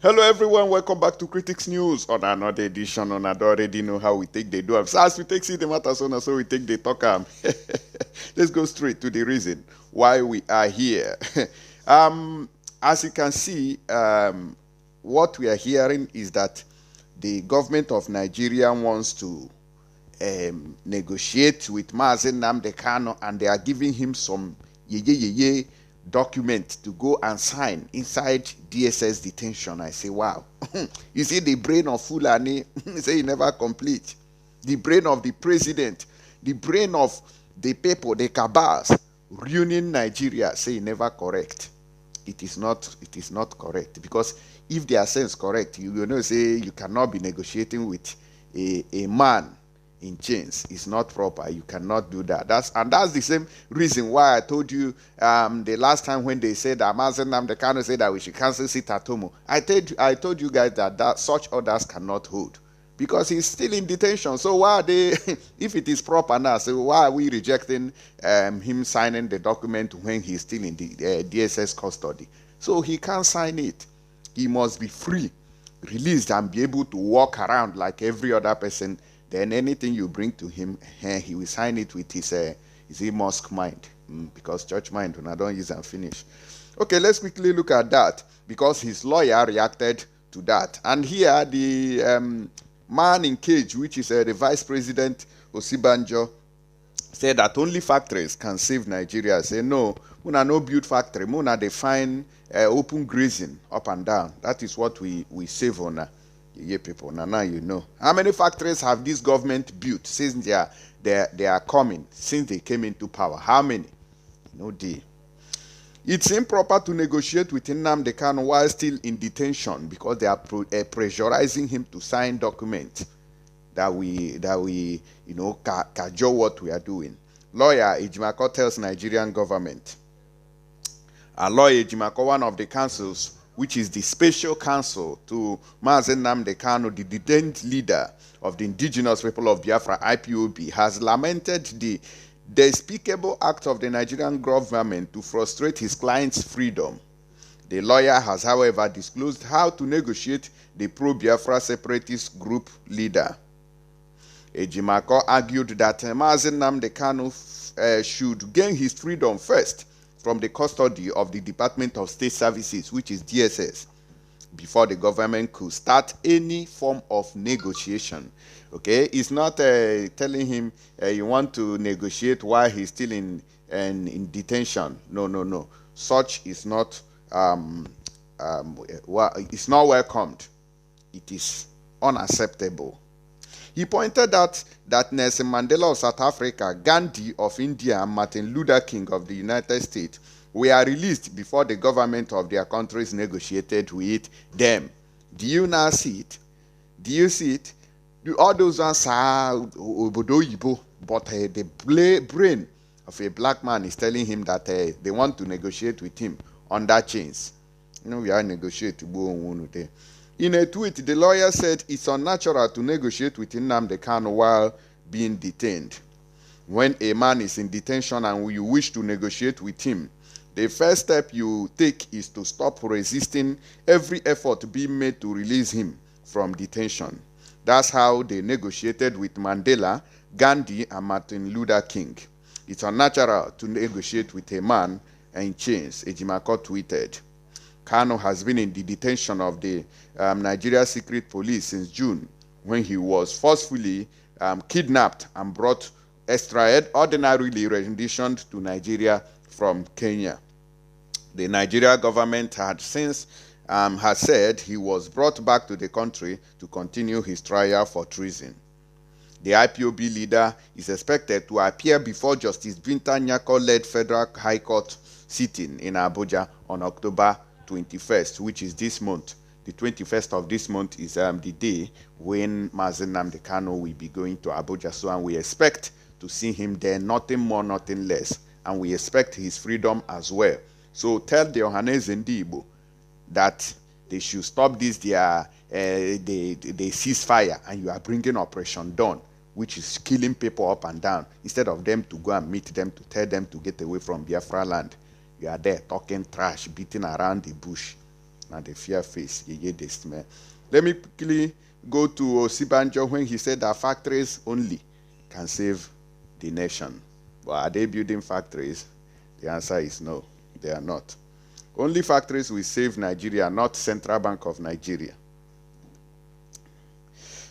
Hello everyone, welcome back to Critics News on another edition on I already know how we take the do am. So as we take see the matter so we take the talk am. Let's go straight to the reason why we are here. um as you can see, what we are hearing is that the government of Nigeria wants to negotiate with Mazen Namde Kano, and they are giving him some ye document to go and sign inside DSS detention. I say, wow. You see the brain of Fulani, say he never complete. The brain of the president, the brain of the people, the cabals, ruining Nigeria, say he never correct. It is not correct, because if their sense correct, you know, say you cannot be negotiating with a man in chains. It's not proper. You cannot do that. That's the same reason why I told you the last time when they said that Mazen Namde Kano said that we should cancel sit at home. I told you guys that such orders cannot hold, because he's still in detention. So why are they, if it is proper now, so why are we rejecting him signing the document when he's still in the DSS custody? So he can't sign it. He must be free, released, and be able to walk around like every other person. Then anything you bring to him, he will sign it with his mosque mind, because church mind, when I don't use and finish. Okay, let's quickly look at that, because his lawyer reacted to that. And here, the man in cage, which is the vice president, Osibanjo, said that only factories can save Nigeria. Say no, Muna no build factory, Muna define open grazing up and down. That is what we save on. Yeah, people. Now you know. How many factories have this government built since they are coming, since they came into power? How many? No day. It's improper to negotiate with Nnamdi Kanu while still in detention, because they are pressurizing him to sign documents that we cajole what we are doing. Lawyer Ejimako tells Nigerian government. A lawyer Ejimako, one of the councils, which is the special counsel to Mazen Namde Kano, the detained leader of the indigenous people of Biafra, IPOB, has lamented the despicable act of the Nigerian government to frustrate his client's freedom. The lawyer has, however, disclosed how to negotiate the pro-Biafra separatist group leader. Ejimako argued that Mazen Namde Kano should gain his freedom first from the custody of the Department of State Services, which is DSS, before the government could start any form of negotiation. Okay, it's not telling him you want to negotiate while he's still in detention. No. Such is not it's not welcomed. It is unacceptable. He pointed out that Nelson Mandela of South Africa, Gandhi of India, and Martin Luther King of the United States were released before the government of their countries negotiated with them. Do you now see it? Do you see it? All those ones are obodo yibo, but the brain of a black man is telling him that they want to negotiate with him under chains. We are negotiating. In a tweet, the lawyer said it's unnatural to negotiate with Nnamdi Kanu while being detained. When a man is in detention and you wish to negotiate with him, the first step you take is to stop resisting every effort being made to release him from detention. That's how they negotiated with Mandela, Gandhi, and Martin Luther King. It's unnatural to negotiate with a man in chains, Ejimako tweeted. Kano has been in the detention of the Nigeria Secret Police since June, when he was forcefully kidnapped and brought extraordinarily renditioned to Nigeria from Kenya. The Nigeria government had since said he was brought back to the country to continue his trial for treason. The IPOB leader is expected to appear before Justice Binta Nyako-led Federal High Court sitting in Abuja on October 21st, which is this month. The 21st of this month is the day when Mazen Namde Kano will be going to Abuja. So, and we expect to see him there, nothing more, nothing less. And we expect his freedom as well. So tell the Ohaneze Ndigbo that they should stop this, their ceasefire, and you are bringing Operation Dawn, which is killing people up and down, instead of them to go and meet them, to tell them to get away from Biafra land. You are there talking trash, beating around the bush. Now the fear face, they smell. Let me quickly go to Osibanjo when he said that factories only can save the nation. But are they building factories? The answer is no, they are not. Only factories will save Nigeria, not Central Bank of Nigeria.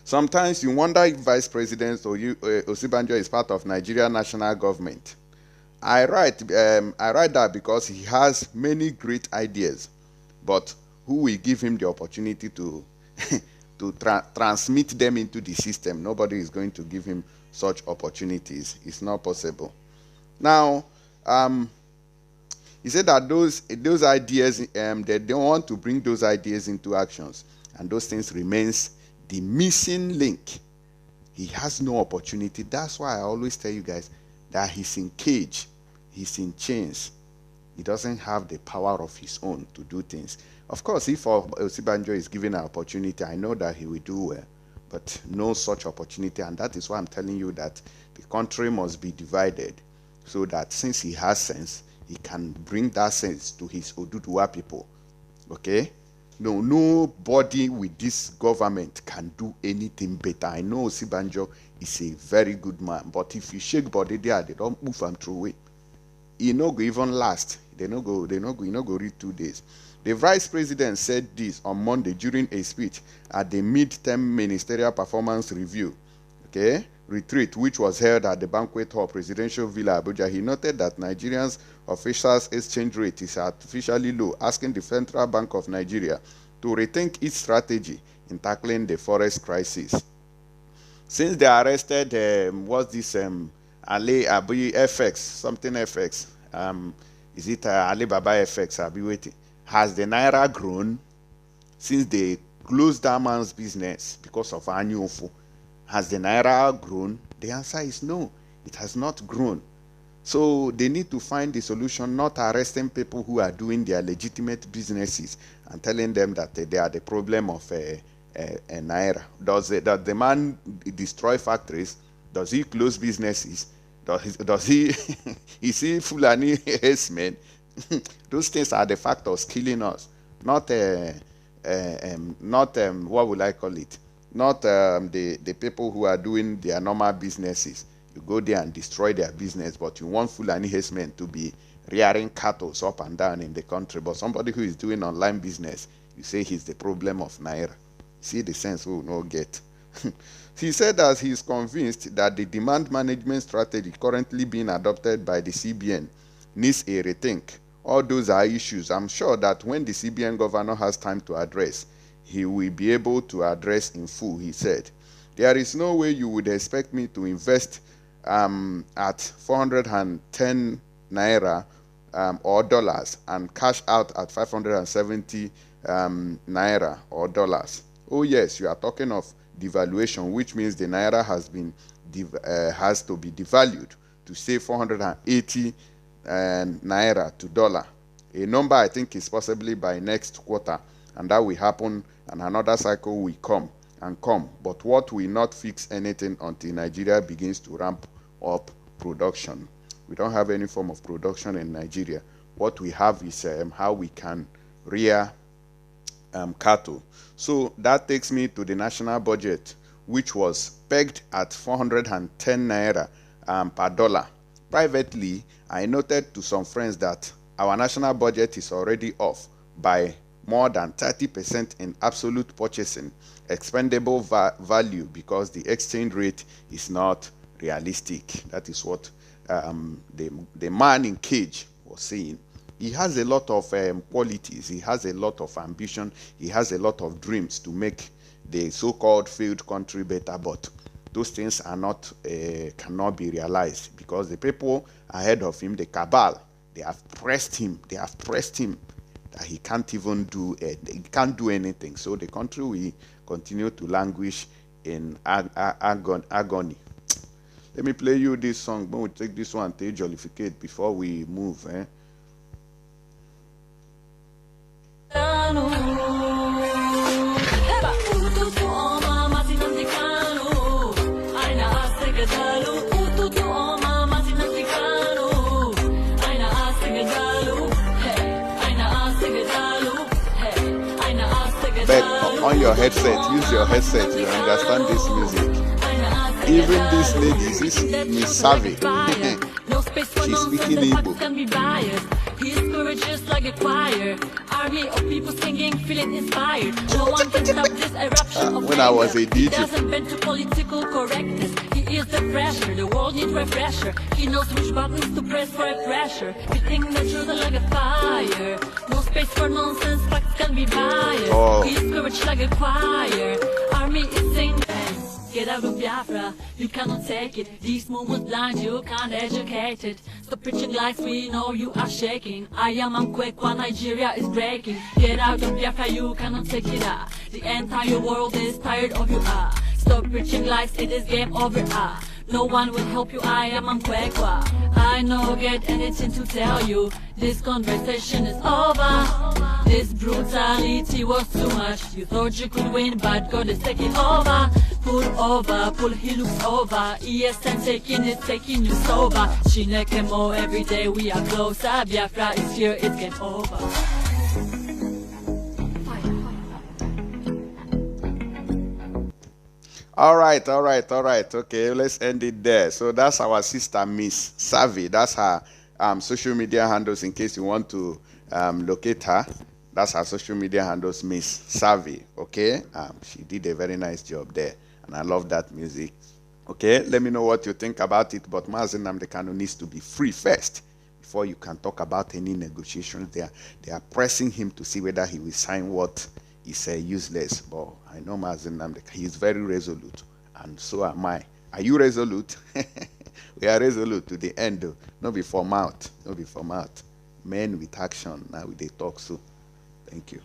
Sometimes you wonder if Vice President Osibanjo is part of Nigeria national government. I write that because he has many great ideas, but who will give him the opportunity to transmit them into the system? Nobody is going to give him such opportunities. It's not possible. Now, he said that those ideas, they don't want to bring those ideas into actions, and those things remains the missing link. He has no opportunity. That's why I always tell you guys that he's in cage, he's in chains. He doesn't have the power of his own to do things. Of course, if Osibanjo is given an opportunity, I know that he will do well, but no such opportunity, and that is why I'm telling you that the country must be divided, so that since he has sense, he can bring that sense to his Oduduwa people. Okay? No, nobody with this government can do anything better. I know Osibanjo is a very good man, but if you shake body there, they don't move him through it. He no go even last. He no go read 2 days. The vice president said this on Monday during a speech at the mid-term ministerial performance review, retreat, which was held at the banquet hall, Presidential Villa, Abuja. He noted that Nigerians' officials' exchange rate is artificially low, asking the Central Bank of Nigeria to rethink its strategy in tackling the forex crisis. Since they arrested, what's this, Ali Abi FX, something FX, is it Alibaba FX? I'll be waiting. Has the Naira grown since they closed that man's business because of Anyofo? Has the Naira grown? The answer is no, it has not grown. So they need to find the solution, not arresting people who are doing their legitimate businesses and telling them that they are the problem of Naira. Does the man destroy factories? Does he close businesses? Does he is he Fulani herdsmen? Those things are the factors killing us, not what would I call it? Not the people who are doing their normal businesses. You go there and destroy their business, but you want Fulani herdsmen to be rearing cattle up and down in the country. But somebody who is doing online business, you say he's the problem of Naira. See the sense we will not get. He said that he is convinced that the demand management strategy currently being adopted by the CBN needs a rethink. All those are issues I'm sure that when the CBN governor has time to address, he will be able to address in full, he said. There is no way you would expect me to invest at 410 Naira or dollars and cash out at 570 Naira or dollars. Oh yes, you are talking of devaluation, which means the Naira has to be devalued to say 480 Naira to dollar. A number I think is possibly by next quarter, and that will happen, and another cycle will come. But what will not fix anything until Nigeria begins to ramp up production. We don't have any form of production in Nigeria. What we have is how we can rear cattle. So that takes me to the national budget, which was pegged at 410 Naira per dollar. Privately, I noted to some friends that our national budget is already off by more than 30% in absolute purchasing expendable value because the exchange rate is not realistic. That is what the man in cage was saying. He has a lot of qualities. He has a lot of ambition. He has a lot of dreams to make the so-called failed country better, but those things are not cannot be realized because the people ahead of him, the cabal, they have pressed him. They have pressed him that he can't even do he can't do anything. So the country will continue to languish in agony. Let me play you this song. But we'll take this one to jollificate before we move. on your headset. Use your headset. You understand this music. Even this lady, this Miss Savvy. She's speaking Igbo. His courage just like a choir. Army of people singing, feeling inspired. No one can stop this eruption of when I was a He DJ. doesn't bend to political correctness. He is the pressure, the world needs refresher. He knows which buttons to press for a pressure. Beating the truth like a fire. No space for nonsense, facts can be biased. His courage like a choir. Army is singing. Get out of Biafra, you cannot take it. These moments blind, you can't educate it. Stop preaching lies, we know you are shaking. I am Amkwekwa, Nigeria is breaking. Get out of Biafra, you cannot take it. The entire world is tired of you. Stop preaching lies, it is game over. No one will help you, I am Amkwekwa. I no get anything to tell you. This conversation is over. This brutality was too much. You thought you could win, but God is taking over. Pull over, pull he looks over. ESN taking it, taking you sober. Shinekemo, every day we are closer. Biafra is here, it's game over. All right. Okay, let's end it there. So that's our sister, Miss Savvy. That's her social media handles in case you want to locate her. That's her social media handles, Miss Savvy. Okay, she did a very nice job there, and I love that music. Okay, let me know what you think about it. But Mazi Nnamdi Kanu needs to be free first before you can talk about any negotiations. They are pressing him to see whether he will sign what is useless. But I know Mazi Nnamdi, he is very resolute, and so am I. Are you resolute? We are resolute to the end, though. No be for mouth. Men with action. Now they talk so. Thank you.